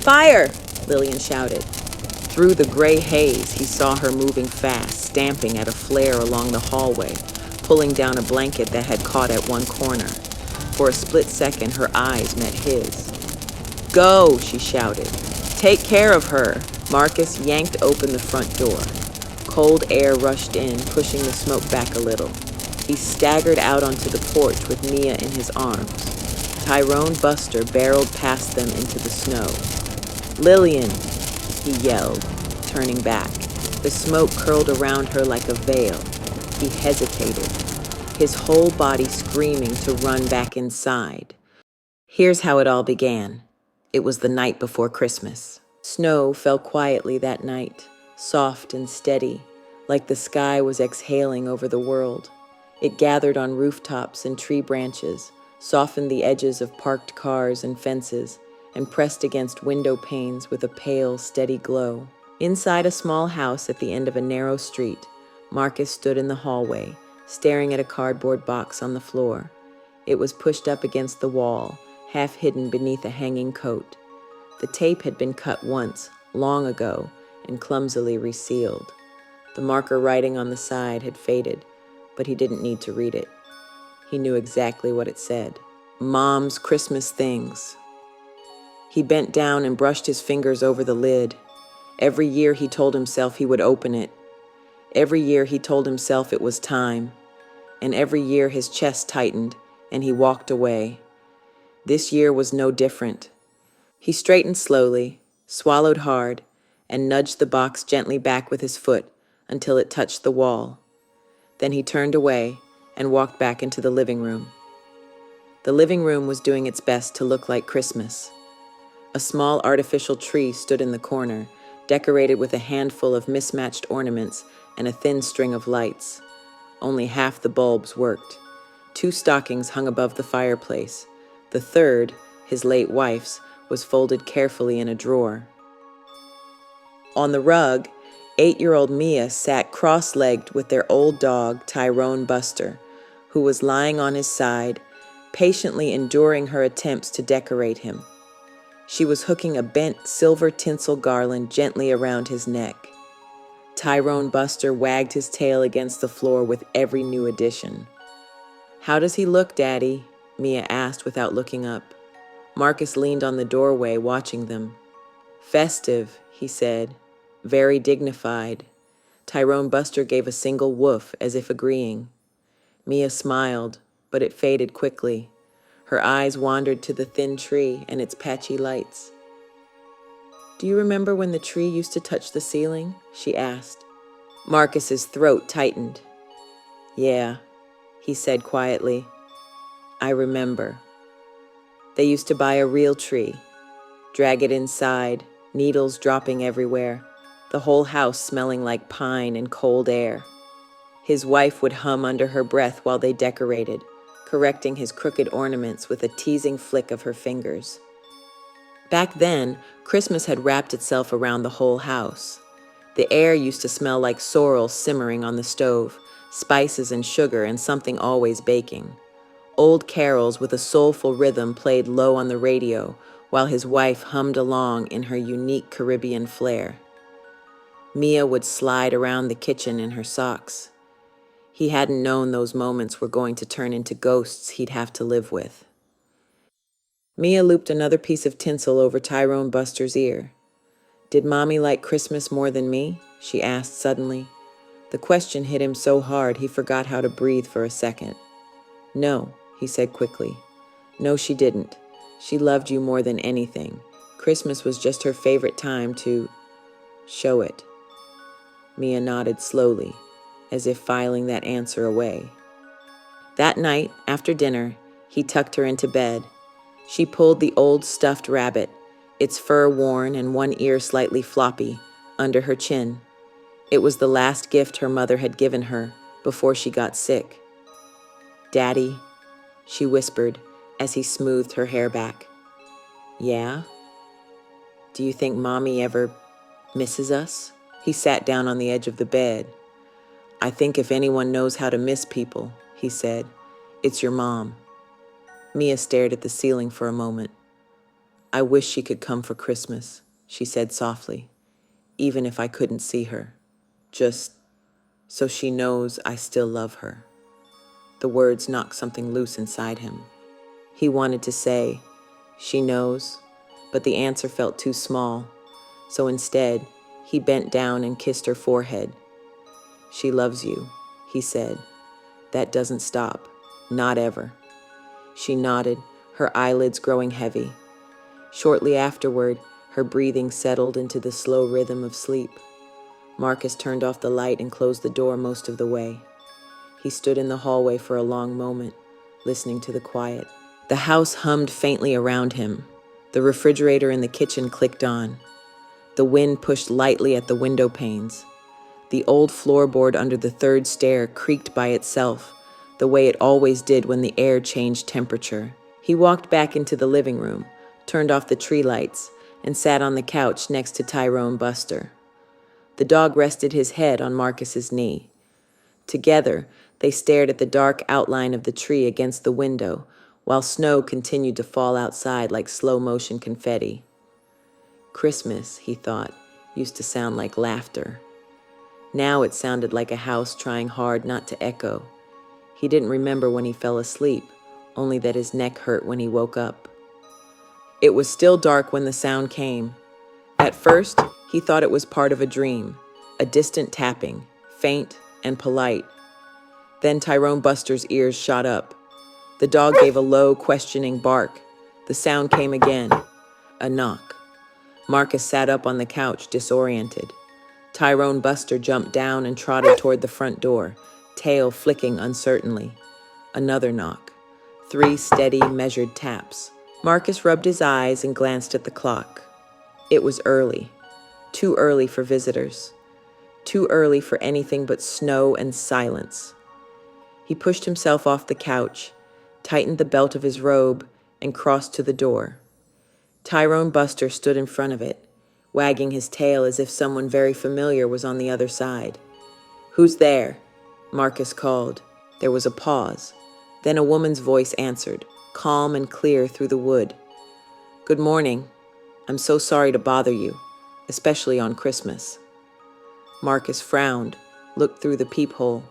Fire! Lillian shouted. Through the gray haze, he saw her moving fast, stamping at a flare along the hallway, pulling down a blanket that had caught at one corner. For a split second, her eyes met his. Go, she shouted. Take care of her. Marcus yanked open the front door. Cold air rushed in, pushing the smoke back a little. He staggered out onto the porch with Mia in his arms. Tyrone Buster barreled past them into the snow. Lillian, he yelled, turning back. The smoke curled around her like a veil. He hesitated, his whole body screaming to run back inside. Here's how it all began. It was the night before Christmas. Snow fell quietly that night, soft and steady, like the sky was exhaling over the world. It gathered on rooftops and tree branches, softened the edges of parked cars and fences, and pressed against window panes with a pale, steady glow. Inside a small house at the end of a narrow street, Marcus stood in the hallway, staring at a cardboard box on the floor. It was pushed up against the wall, half hidden beneath a hanging coat. The tape had been cut once, long ago, and clumsily resealed. The marker writing on the side had faded, but he didn't need to read it. He knew exactly what it said. Mom's Christmas Things. He bent down and brushed his fingers over the lid. Every year he told himself he would open it. Every year he told himself it was time. And every year his chest tightened and he walked away. This year was no different. He straightened slowly, swallowed hard, and nudged the box gently back with his foot until it touched the wall. Then he turned away and walked back into the living room. The living room was doing its best to look like Christmas. A small artificial tree stood in the corner, decorated with a handful of mismatched ornaments and a thin string of lights. Only half the bulbs worked. 2 stockings hung above the fireplace. The third, his late wife's, was folded carefully in a drawer. On the rug, 8-year-old Mia sat cross-legged with their old dog, Tyrone Buster, who was lying on his side, patiently enduring her attempts to decorate him. She was hooking a bent silver tinsel garland gently around his neck. Tyrone Buster wagged his tail against the floor with every new addition. "How does he look, Daddy?" Mia asked without looking up. Marcus leaned on the doorway, watching them. "Festive," he said, very dignified. Tyrone Buster gave a single woof, as if agreeing. Mia smiled, but it faded quickly. Her eyes wandered to the thin tree and its patchy lights. "Do you remember when the tree used to touch the ceiling?" she asked. Marcus's throat tightened. "Yeah," he said quietly. "I remember. They used to buy a real tree, drag it inside, needles dropping everywhere, the whole house smelling like pine and cold air. His wife would hum under her breath while they decorated, correcting his crooked ornaments with a teasing flick of her fingers. Back then, Christmas had wrapped itself around the whole house. The air used to smell like sorrel simmering on the stove, spices and sugar and something always baking. Old carols with a soulful rhythm played low on the radio, while his wife hummed along in her unique Caribbean flair. Mia would slide around the kitchen in her socks. He hadn't known those moments were going to turn into ghosts he'd have to live with. Mia looped another piece of tinsel over Tyrone Buster's ear. "Did Mommy like Christmas more than me?" she asked suddenly. The question hit him so hard he forgot how to breathe for a second. "No," he said quickly. "No, she didn't. She loved you more than anything. Christmas was just her favorite time to show it." Mia nodded slowly, as if filing that answer away. That night, after dinner, he tucked her into bed. She pulled the old stuffed rabbit, its fur worn and one ear slightly floppy, under her chin. It was the last gift her mother had given her before she got sick. "Daddy," she whispered as he smoothed her hair back. "Yeah? Do you think Mommy ever misses us?" He sat down on the edge of the bed. "I think if anyone knows how to miss people," he said, "it's your mom." Mia stared at the ceiling for a moment. I wish she could come for Christmas, she said softly, even if I couldn't see her. Just so she knows I still love her. The words knocked something loose inside him. He wanted to say, she knows, but the answer felt too small, so instead, he bent down and kissed her forehead. She loves you, he said. That doesn't stop, not ever. She nodded, her eyelids growing heavy. Shortly afterward, her breathing settled into the slow rhythm of sleep. Marcus turned off the light and closed the door most of the way. He stood in the hallway for a long moment, listening to the quiet. The house hummed faintly around him. The refrigerator in the kitchen clicked on. The wind pushed lightly at the window panes. The old floorboard under the third stair creaked by itself, the way it always did when the air changed temperature. He walked back into the living room, turned off the tree lights, and sat on the couch next to Tyrone Buster. The dog rested his head on Marcus's knee. Together, they stared at the dark outline of the tree against the window, while snow continued to fall outside like slow-motion confetti. Christmas, he thought, used to sound like laughter. Now it sounded like a house trying hard not to echo. He didn't remember when he fell asleep, only that his neck hurt when he woke up. It was still dark when the sound came. At first, he thought it was part of a dream, a distant tapping, faint and polite. Then Tyrone Buster's ears shot up. The dog gave a low, questioning bark. The sound came again. A knock. Marcus sat up on the couch, disoriented. Tyrone Buster jumped down and trotted toward the front door, tail flicking uncertainly. Another knock. 3 steady, measured taps. Marcus rubbed his eyes and glanced at the clock. It was early. Too early for visitors. Too early for anything but snow and silence. He pushed himself off the couch, tightened the belt of his robe, and crossed to the door. Tyrone Buster stood in front of it, wagging his tail as if someone very familiar was on the other side. "Who's there?" Marcus called. There was a pause. Then a woman's voice answered, calm and clear through the wood. "Good morning. I'm so sorry to bother you, especially on Christmas." Marcus frowned, looked through the peephole.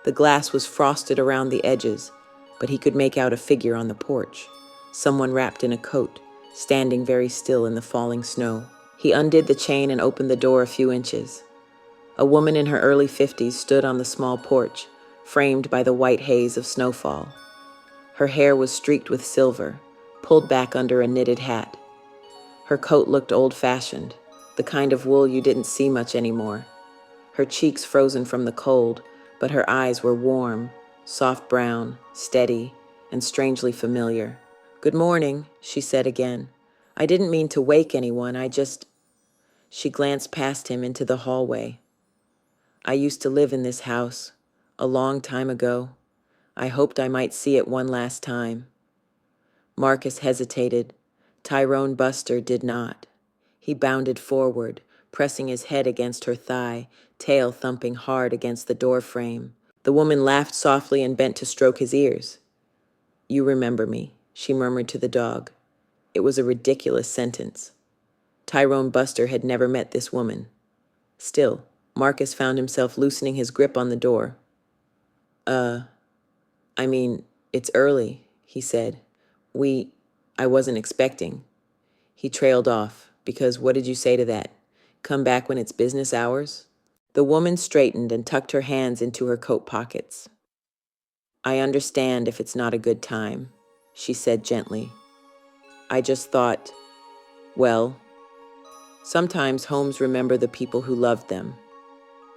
The glass was frosted around the edges, but he could make out a figure on the porch, someone wrapped in a coat, standing very still in the falling snow. He undid the chain and opened the door a few inches. A woman in her early 50s stood on the small porch, framed by the white haze of snowfall. Her hair was streaked with silver, pulled back under a knitted hat. Her coat looked old-fashioned, the kind of wool you didn't see much anymore. Her cheeks frozen from the cold, but her eyes were warm, soft brown, steady, and strangely familiar. "Good morning," she said again. "I didn't mean to wake anyone, She glanced past him into the hallway. "I used to live in this house, a long time ago. I hoped I might see it one last time." Marcus hesitated. Tyrone Buster did not. He bounded forward, pressing his head against her thigh, tail thumping hard against the door frame. The woman laughed softly and bent to stroke his ears. "You remember me," she murmured to the dog. It was a ridiculous sentence. Tyrone Buster had never met this woman. Still, Marcus found himself loosening his grip on the door. It's early," he said. I wasn't expecting." He trailed off, because what did you say to that? Come back when it's business hours? The woman straightened and tucked her hands into her coat pockets. "I understand if it's not a good time," she said gently. "I just thought, well, sometimes homes remember the people who loved them.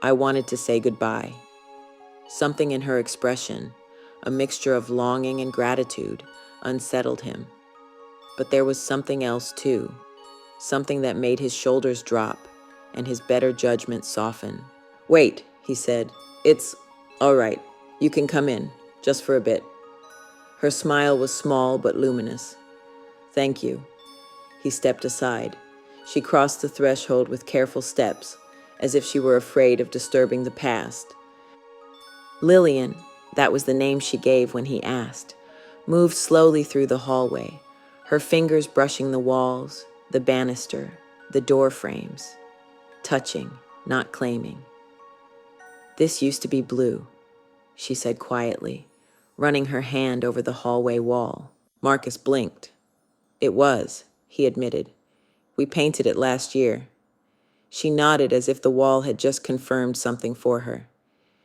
I wanted to say goodbye." Something in her expression, a mixture of longing and gratitude, unsettled him. But there was something else too, something that made his shoulders drop and his better judgment soften. "Wait," he said. "It's all right. You can come in, just for a bit." Her smile was small but luminous. "Thank you." He stepped aside. She crossed the threshold with careful steps, as if she were afraid of disturbing the past. Lillian, that was the name she gave when he asked, moved slowly through the hallway, her fingers brushing the walls, the banister, the door frames, touching, not claiming. "This used to be blue," she said quietly, running her hand over the hallway wall. Marcus blinked. "It was," he admitted. "We painted it last year." She nodded as if the wall had just confirmed something for her.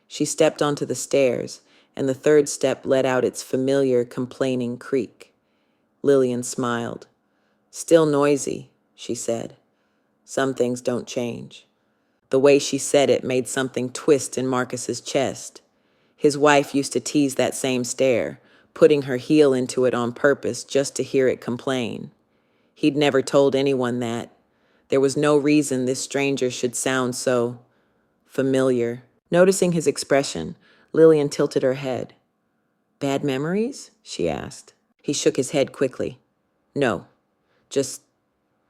She stepped onto the stairs, and the third step let out its familiar, complaining creak. Lillian smiled. "Still noisy," she said. "Some things don't change." The way she said it made something twist in Marcus's chest. His wife used to tease that same stair, putting her heel into it on purpose just to hear it complain. He'd never told anyone that. There was no reason this stranger should sound so familiar. Noticing his expression, Lillian tilted her head. "Bad memories?" she asked. He shook his head quickly. "No, just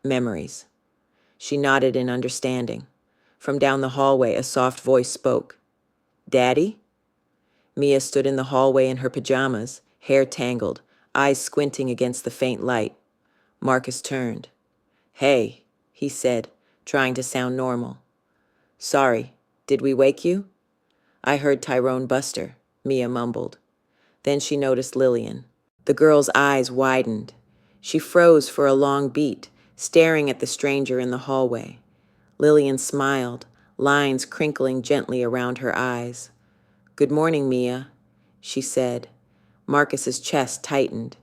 memories." She nodded in understanding. From down the hallway, a soft voice spoke. "Daddy?" Mia stood in the hallway in her pajamas, hair tangled, eyes squinting against the faint light. Marcus turned. "Hey," he said, trying to sound normal. "Sorry, did we wake you?" "I heard Tyrone Buster," Mia mumbled. Then she noticed Lillian. The girl's eyes widened. She froze for a long beat, staring at the stranger in the hallway. Lillian smiled, lines crinkling gently around her eyes. "Good morning, Mia," she said. Marcus's chest tightened.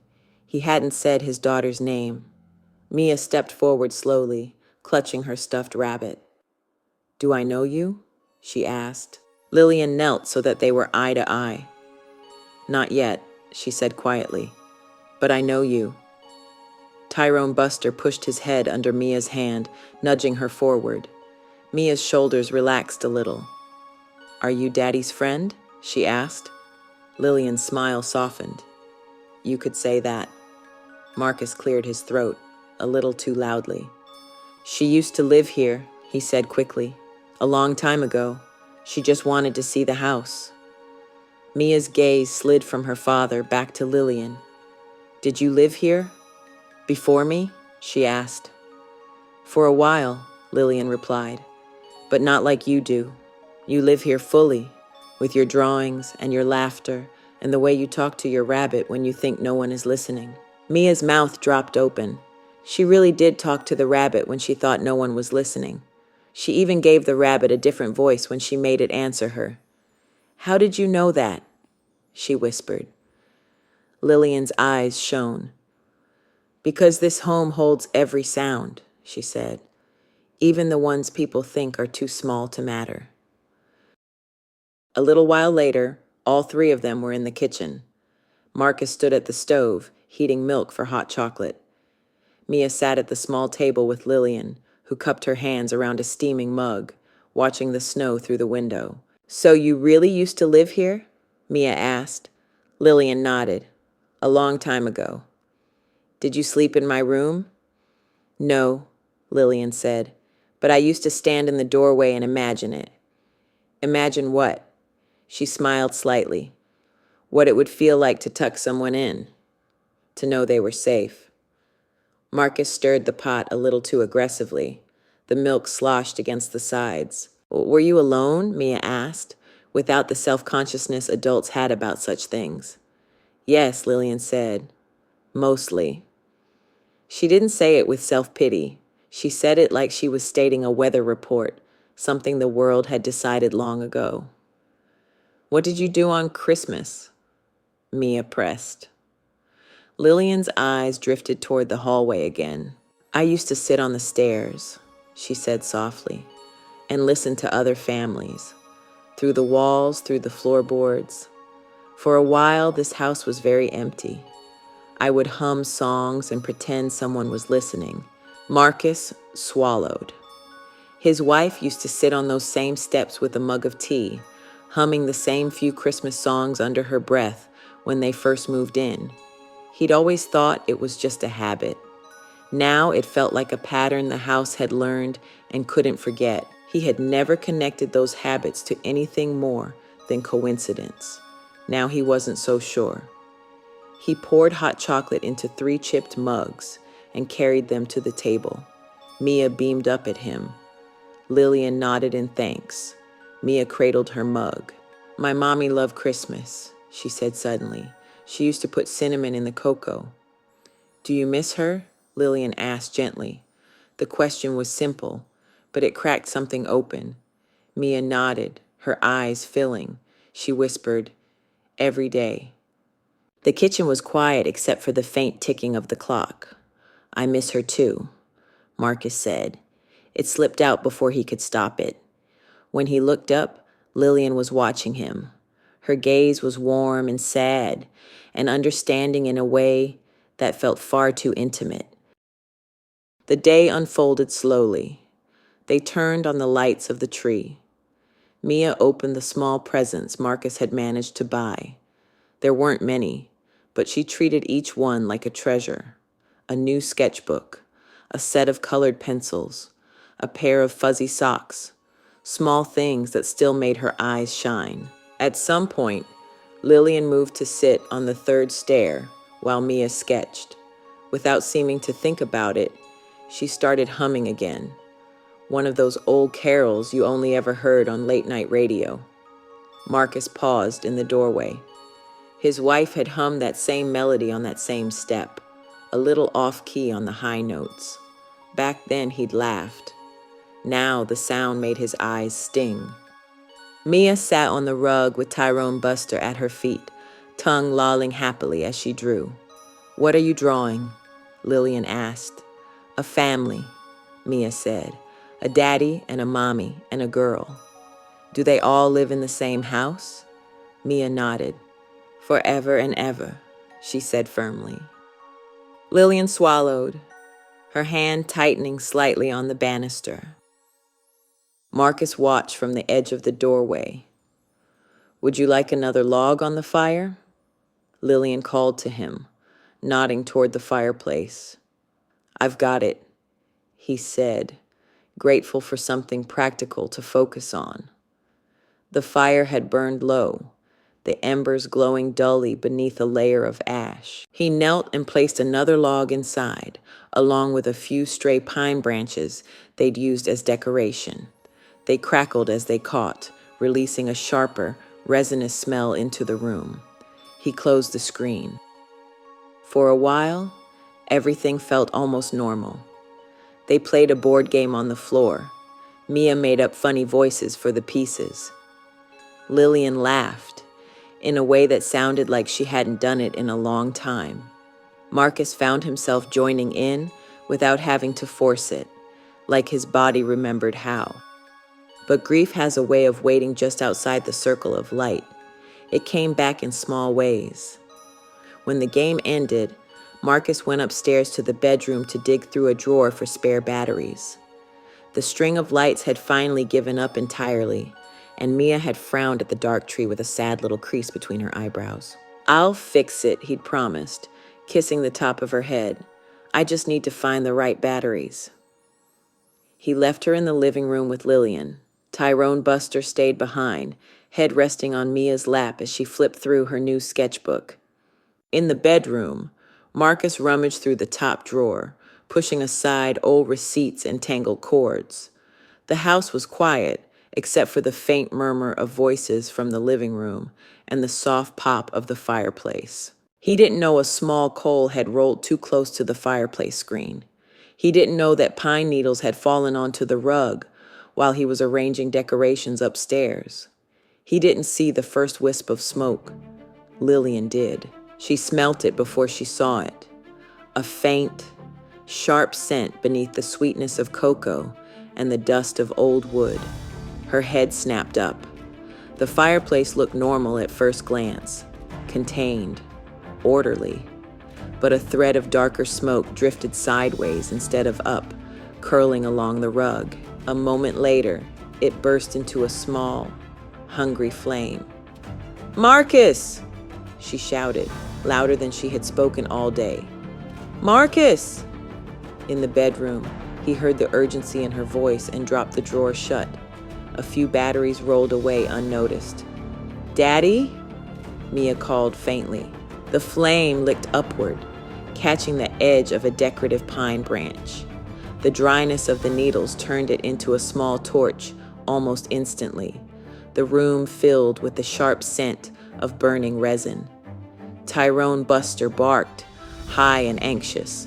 He hadn't said his daughter's name. Mia stepped forward slowly, clutching her stuffed rabbit. "Do I know you?" she asked. Lillian knelt so that they were eye to eye. "Not yet," she said quietly, "but I know you." Tyrone Buster pushed his head under Mia's hand, nudging her forward. Mia's shoulders relaxed a little. "Are you Daddy's friend?" she asked. Lillian's smile softened. "You could say that." Marcus cleared his throat, a little too loudly. "She used to live here," he said quickly. "A long time ago. She just wanted to see the house." Mia's gaze slid from her father back to Lillian. "Did you live here? Before me?" she asked. "For a while," Lillian replied, "but not like you do. You live here fully, with your drawings and your laughter and the way you talk to your rabbit when you think no one is listening." Mia's mouth dropped open. She really did talk to the rabbit when she thought no one was listening. She even gave the rabbit a different voice when she made it answer her. "How did you know that?" she whispered. Lillian's eyes shone. "Because this home holds every sound," she said, "even the ones people think are too small to matter." A little while later, all three of them were in the kitchen. Marcus stood at the stove, heating milk for hot chocolate. Mia sat at the small table with Lillian, who cupped her hands around a steaming mug, watching the snow through the window. "So you really used to live here?" Mia asked. Lillian nodded. "A long time ago." "Did you sleep in my room?" "No," Lillian said, "but I used to stand in the doorway and imagine it." "Imagine what?" She smiled slightly. "What it would feel like to tuck someone in, to know they were safe." Marcus stirred the pot a little too aggressively. The milk sloshed against the sides. "Were you alone?" Mia asked, without the self-consciousness adults had about such things. "Yes," Lillian said. "Mostly." She didn't say it with self-pity. She said it like she was stating a weather report, something the world had decided long ago. "What did you do on Christmas?" Mia pressed. Lillian's eyes drifted toward the hallway again. "I used to sit on the stairs," she said softly, "and listen to other families. Through the walls, through the floorboards. For a while, this house was very empty. I would hum songs and pretend someone was listening." Marcus swallowed. His wife used to sit on those same steps with a mug of tea, humming the same few Christmas songs under her breath when they first moved in. He'd always thought it was just a habit. Now it felt like a pattern the house had learned and couldn't forget. He had never connected those habits to anything more than coincidence. Now he wasn't so sure. He poured hot chocolate into 3 chipped mugs and carried them to the table. Mia beamed up at him. Lillian nodded in thanks. Mia cradled her mug. "My mommy loved Christmas," she said suddenly. "She used to put cinnamon in the cocoa." "Do you miss her?" Lillian asked gently. The question was simple, but it cracked something open. Mia nodded, her eyes filling. She whispered, "Every day." The kitchen was quiet except for the faint ticking of the clock. "I miss her too," Marcus said. It slipped out before he could stop it. When he looked up, Lillian was watching him. Her gaze was warm and sad, and understanding in a way that felt far too intimate. The day unfolded slowly. They turned on the lights of the tree. Mia opened the small presents Marcus had managed to buy. There weren't many, but she treated each one like a treasure. A new sketchbook, a set of colored pencils, a pair of fuzzy socks, small things that still made her eyes shine. At some point, Lillian moved to sit on the 3rd stair while Mia sketched. Without seeming to think about it, she started humming again, one of those old carols you only ever heard on late-night radio. Marcus paused in the doorway. His wife had hummed that same melody on that same step, a little off-key on the high notes. Back then, he'd laughed. Now, the sound made his eyes sting. Mia sat on the rug with Tyrone Buster at her feet, tongue lolling happily as she drew. "What are you drawing?" Lillian asked. "A family," Mia said. "A daddy and a mommy and a girl." "Do they all live in the same house?" Mia nodded. "Forever and ever," she said firmly. Lillian swallowed, her hand tightening slightly on the banister. Marcus watched from the edge of the doorway. "Would you like another log on the fire?" Lillian called to him, nodding toward the fireplace. "I've got it," he said, grateful for something practical to focus on. The fire had burned low, the embers glowing dully beneath a layer of ash. He knelt and placed another log inside, along with a few stray pine branches they'd used as decoration. They crackled as they caught, releasing a sharper, resinous smell into the room. He closed the screen. For a while, everything felt almost normal. They played a board game on the floor. Mia made up funny voices for the pieces. Lillian laughed, in a way that sounded like she hadn't done it in a long time. Marcus found himself joining in without having to force it, like his body remembered how. But grief has a way of waiting just outside the circle of light. It came back in small ways. When the game ended, Marcus went upstairs to the bedroom to dig through a drawer for spare batteries. The string of lights had finally given up entirely, and Mia had frowned at the dark tree with a sad little crease between her eyebrows. "I'll fix it," he'd promised, kissing the top of her head. "I just need to find the right batteries." He left her in the living room with Lillian. Tyrone Buster stayed behind, head resting on Mia's lap as she flipped through her new sketchbook. In the bedroom, Marcus rummaged through the top drawer, pushing aside old receipts and tangled cords. The house was quiet, except for the faint murmur of voices from the living room and the soft pop of the fireplace. He didn't know a small coal had rolled too close to the fireplace screen. He didn't know that pine needles had fallen onto the rug while he was arranging decorations upstairs. He didn't see the first wisp of smoke. Lillian did. She smelt it before she saw it. A faint, sharp scent beneath the sweetness of cocoa and the dust of old wood. Her head snapped up. The fireplace looked normal at first glance, contained, orderly. But a thread of darker smoke drifted sideways instead of up, curling along the rug. A moment later, it burst into a small, hungry flame. "Marcus!" she shouted, louder than she had spoken all day. "Marcus!" In the bedroom, he heard the urgency in her voice and dropped the drawer shut. A few batteries rolled away unnoticed. "Daddy?" Mia called faintly. The flame licked upward, catching the edge of a decorative pine branch. The dryness of the needles turned it into a small torch almost instantly, the room filled with the sharp scent of burning resin. Tyrone Buster barked, high and anxious.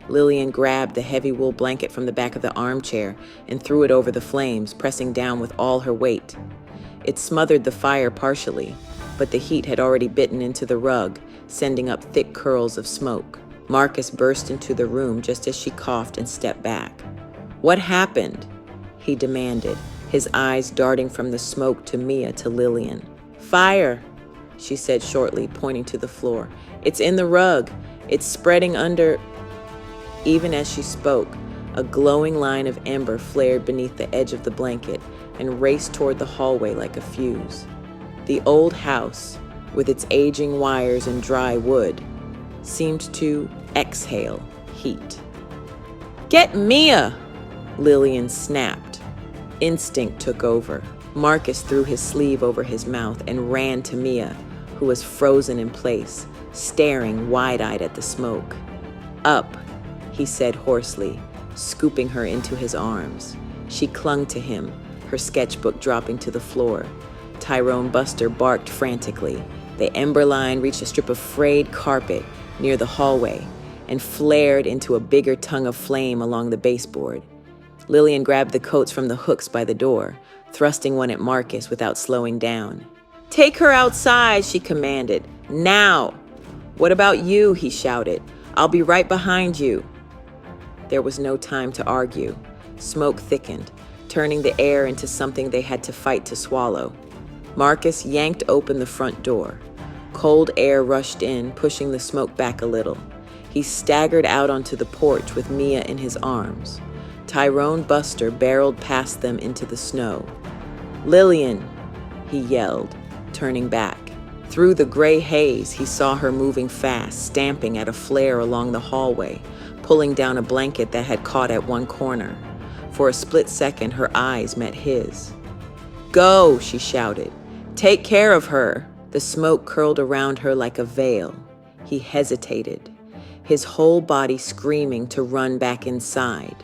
Lillian grabbed the heavy wool blanket from the back of the armchair and threw it over the flames, pressing down with all her weight. It smothered the fire partially, but the heat had already bitten into the rug, sending up thick curls of smoke. Marcus burst into the room just as she coughed and stepped back. "What happened?" he demanded, his eyes darting from the smoke to Mia to Lillian. "Fire," she said shortly, pointing to the floor. "It's in the rug. It's spreading under—" Even as she spoke, a glowing line of ember flared beneath the edge of the blanket and raced toward the hallway like a fuse. The old house, with its aging wires and dry wood, seemed to exhale heat. "Get Mia!" Lillian snapped. Instinct took over. Marcus threw his sleeve over his mouth and ran to Mia, who was frozen in place, staring wide-eyed at the smoke. "Up," he said hoarsely, scooping her into his arms. She clung to him, her sketchbook dropping to the floor. Tyrone Buster barked frantically. The ember line reached a strip of frayed carpet near the hallway and flared into a bigger tongue of flame along the baseboard. Lillian grabbed the coats from the hooks by the door, thrusting one at Marcus without slowing down. "Take her outside," she commanded. "Now!" "What about you?" he shouted. "I'll be right behind you." There was no time to argue. Smoke thickened, turning the air into something they had to fight to swallow. Marcus yanked open the front door. Cold air rushed in, pushing the smoke back a little. He staggered out onto the porch with Mia in his arms. Tyrone Buster barreled past them into the snow. "Lillian!" he yelled, turning back. Through the gray haze, he saw her moving fast, stamping at a flare along the hallway, pulling down a blanket that had caught at one corner. For a split second, her eyes met his. "Go!" she shouted. "Take care of her!" The smoke curled around her like a veil. He hesitated, his whole body screaming to run back inside.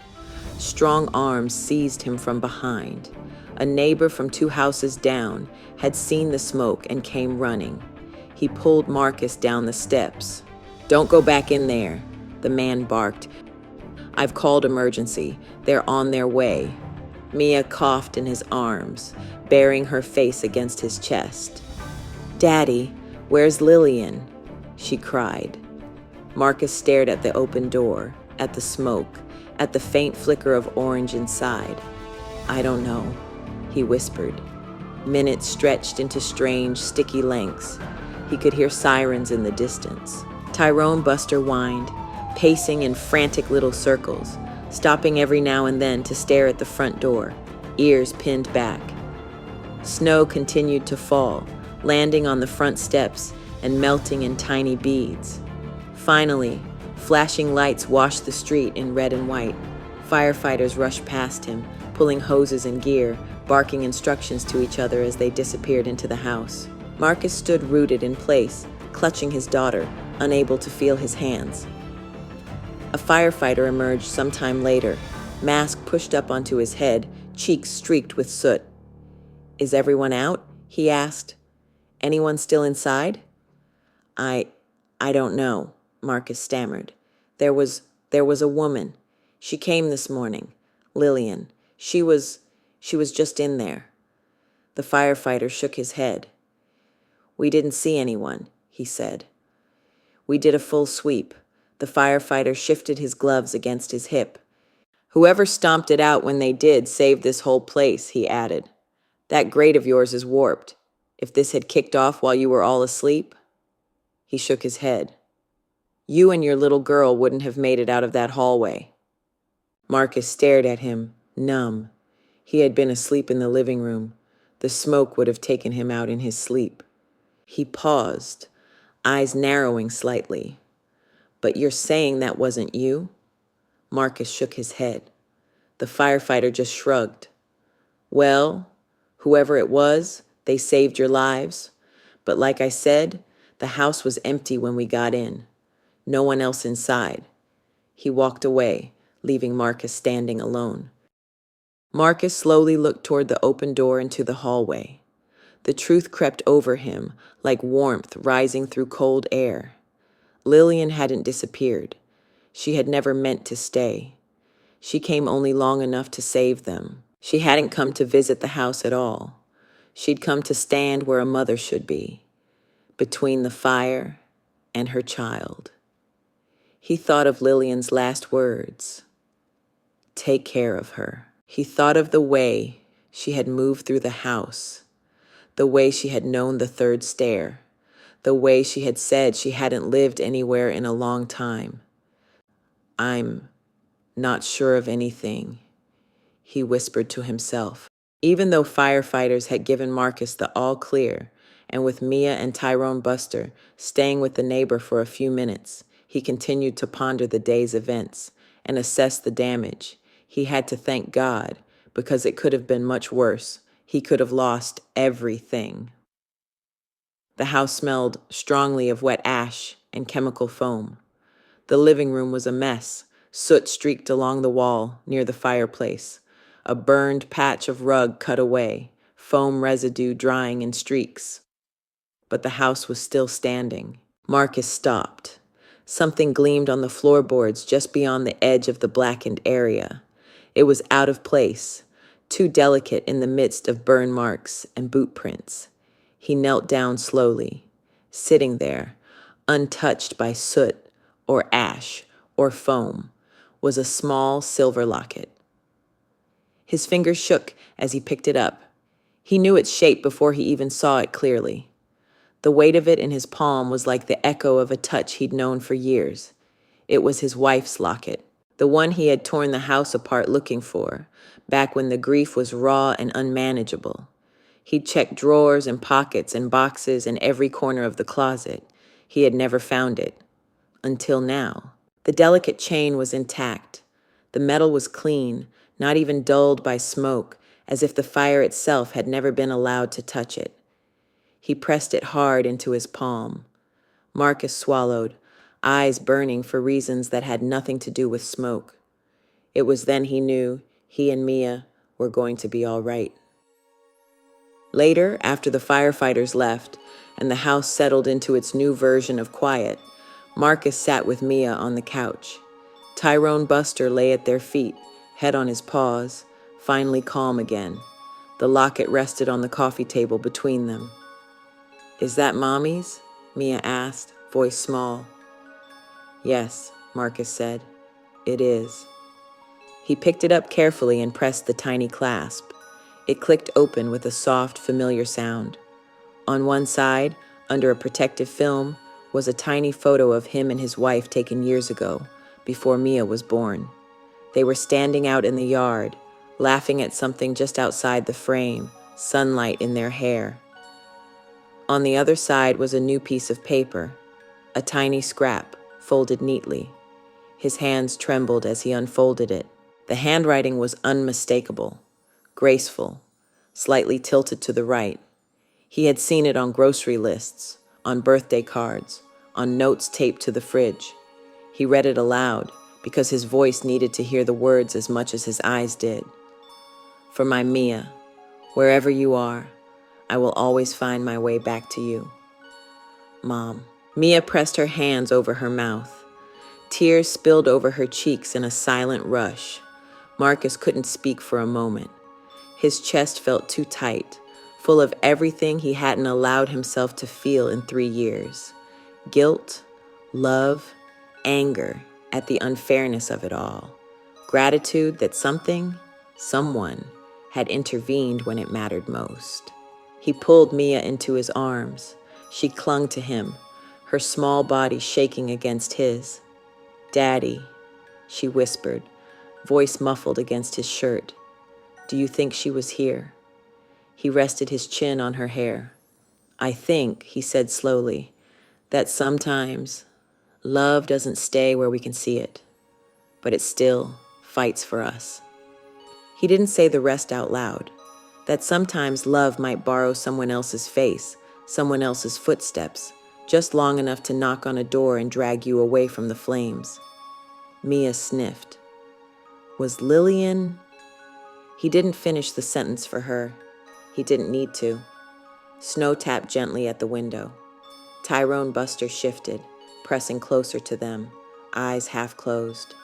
Strong arms seized him from behind. A neighbor from 2 houses down had seen the smoke and came running. He pulled Marcus down the steps. "Don't go back in there," the man barked. "I've called emergency. They're on their way." Mia coughed in his arms, burying her face against his chest. "Daddy, where's Lillian?" she cried. Marcus stared at the open door, at the smoke, at the faint flicker of orange inside. "I don't know," he whispered. Minutes stretched into strange, sticky lengths. He could hear sirens in the distance. Tyrone Buster whined, pacing in frantic little circles, stopping every now and then to stare at the front door, ears pinned back. Snow continued to fall, landing on the front steps and melting in tiny beads. Finally, flashing lights washed the street in red and white. Firefighters rushed past him, pulling hoses and gear, barking instructions to each other as they disappeared into the house. Marcus stood rooted in place, clutching his daughter, unable to feel his hands. A firefighter emerged sometime later, mask pushed up onto his head, cheeks streaked with soot. "Is everyone out?" he asked. "Anyone still inside?" I don't know," Marcus stammered. There was a woman. She came this morning. Lillian. She was just in there." The firefighter shook his head. "We didn't see anyone," he said. "We did a full sweep." The firefighter shifted his gloves against his hip. "Whoever stomped it out when they did saved this whole place," he added. "That grate of yours is warped. If this had kicked off while you were all asleep..." He shook his head. "You and your little girl wouldn't have made it out of that hallway." Marcus stared at him, numb. He had been asleep in the living room. The smoke would have taken him out in his sleep. He paused, eyes narrowing slightly. "But you're saying that wasn't you?" Marcus shook his head. The firefighter just shrugged. "Well, whoever it was, they saved your lives. But like I said, The house was empty when we got in. No one else inside. He walked away, leaving Marcus standing alone. Marcus slowly looked toward the open door into the hallway. The truth crept over him like warmth rising through cold air. Lillian hadn't disappeared. She had never meant to stay. She came only long enough to save them. She hadn't come to visit the house at all. She'd come to stand where a mother should be, between the fire and her child. He thought of Lillian's last words. Take care of her. He thought of the way she had moved through the house, the way she had known the third stair, the way she had said she hadn't lived anywhere in a long time. I'm not sure of anything, he whispered to himself. Even though firefighters had given Marcus the all clear, and with Mia and Tyrone Buster staying with the neighbor for a few minutes, he continued to ponder the day's events and assess the damage. He had to thank God, because it could have been much worse. He could have lost everything. The house smelled strongly of wet ash and chemical foam. The living room was a mess. Soot streaked along the wall near the fireplace. A burned patch of rug cut away, foam residue drying in streaks. But the house was still standing. Marcus stopped. Something gleamed on the floorboards just beyond the edge of the blackened area. It was out of place, too delicate in the midst of burn marks and boot prints. He knelt down slowly, sitting there, untouched by soot or ash or foam, was a small silver locket. His fingers shook as he picked it up. He knew its shape before he even saw it clearly. The weight of it in his palm was like the echo of a touch he'd known for years. It was his wife's locket, the one he had torn the house apart looking for, back when the grief was raw and unmanageable. He'd checked drawers and pockets and boxes and every corner of the closet. He had never found it. Until now. The delicate chain was intact. The metal was clean, not even dulled by smoke, as if the fire itself had never been allowed to touch it. He pressed it hard into his palm. Marcus swallowed, eyes burning for reasons that had nothing to do with smoke. It was then he knew he and Mia were going to be all right. Later, after the firefighters left and the house settled into its new version of quiet, Marcus sat with Mia on the couch. Tyrone Buster lay at their feet, head on his paws, finally calm again. The locket rested on the coffee table between them. Is that Mommy's? Mia asked, voice small. Yes, Marcus said. It is. He picked it up carefully and pressed the tiny clasp. It clicked open with a soft, familiar sound. On one side, under a protective film, was a tiny photo of him and his wife taken years ago, before Mia was born. They were standing out in the yard, laughing at something just outside the frame, sunlight in their hair. On the other side was a new piece of paper, a tiny scrap, folded neatly. His hands trembled as he unfolded it. The handwriting was unmistakable, graceful, slightly tilted to the right. He had seen it on grocery lists, on birthday cards, on notes taped to the fridge. He read it aloud because his voice needed to hear the words as much as his eyes did. For my Mia, wherever you are, I will always find my way back to you. Mom. Mia pressed her hands over her mouth. Tears spilled over her cheeks in a silent rush. Marcus couldn't speak for a moment. His chest felt too tight, full of everything he hadn't allowed himself to feel in 3 years. Guilt, love, anger at the unfairness of it all. Gratitude that someone had intervened when it mattered most. He pulled Mia into his arms. She clung to him, her small body shaking against his. Daddy, she whispered, voice muffled against his shirt. Do you think she was here? He rested his chin on her hair. I think, he said slowly, that sometimes love doesn't stay where we can see it, but it still fights for us. He didn't say the rest out loud, that sometimes love might borrow someone else's face, someone else's footsteps, just long enough to knock on a door and drag you away from the flames. Mia sniffed. Was Lillian? He didn't finish the sentence for her. He didn't need to. Snow tapped gently at the window. Tyrone Buster shifted, pressing closer to them, eyes half closed.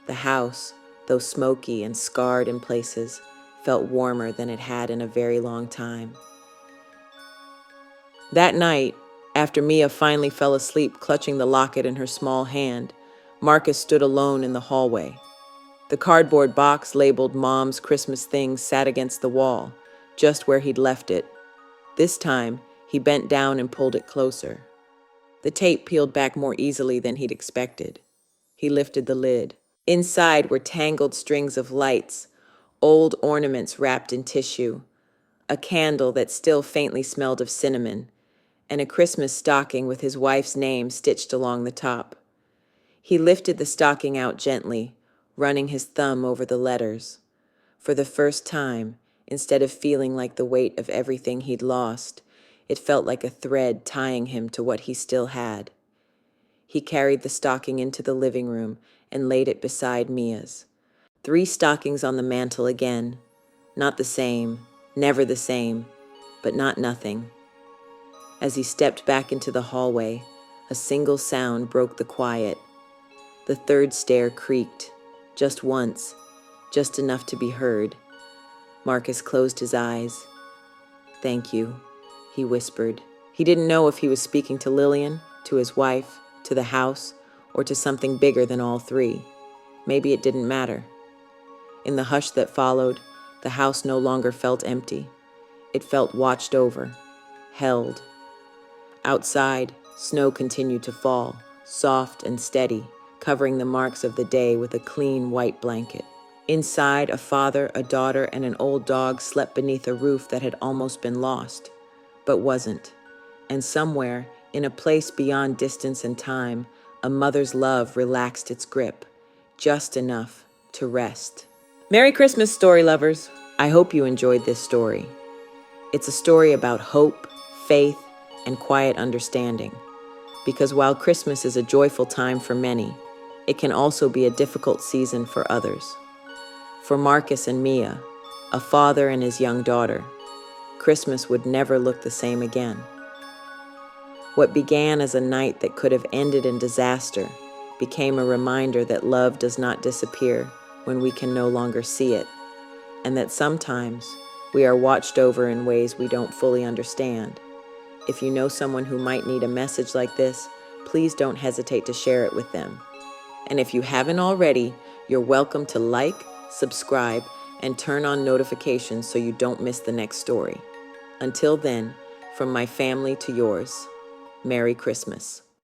The house, though smoky and scarred in places, felt warmer than it had in a very long time. That night, after Mia finally fell asleep clutching the locket in her small hand, Marcus stood alone in the hallway. The cardboard box labeled Mom's Christmas Things sat against the wall, just where he'd left it. This time, he bent down and pulled it closer. The tape peeled back more easily than he'd expected. He lifted the lid. Inside were tangled strings of lights, old ornaments wrapped in tissue, a candle that still faintly smelled of cinnamon, and a Christmas stocking with his wife's name stitched along the top. He lifted the stocking out gently, running his thumb over the letters. For the first time, instead of feeling like the weight of everything he'd lost, it felt like a thread tying him to what he still had. He carried the stocking into the living room and laid it beside Mia's. 3 stockings on the mantel again. Not the same, never the same, but not nothing. As he stepped back into the hallway, a single sound broke the quiet. The 3rd stair creaked, just once, just enough to be heard. Marcus closed his eyes. "Thank you," he whispered. He didn't know if he was speaking to Lillian, to his wife, to the house, or to something bigger than all 3. Maybe it didn't matter. In the hush that followed, the house no longer felt empty. It felt watched over, held. Outside, snow continued to fall, soft and steady, covering the marks of the day with a clean white blanket. Inside, a father, a daughter, and an old dog slept beneath a roof that had almost been lost, but wasn't. And somewhere, in a place beyond distance and time, a mother's love relaxed its grip, just enough to rest. Merry Christmas, story lovers! I hope you enjoyed this story. It's a story about hope, faith, and quiet understanding. Because while Christmas is a joyful time for many, it can also be a difficult season for others. For Marcus and Mia, a father and his young daughter, Christmas would never look the same again. What began as a night that could have ended in disaster became a reminder that love does not disappear when we can no longer see it, and that sometimes we are watched over in ways we don't fully understand. If you know someone who might need a message like this, please don't hesitate to share it with them. And if you haven't already, you're welcome to like, subscribe, and turn on notifications so you don't miss the next story. Until then, from my family to yours, Merry Christmas.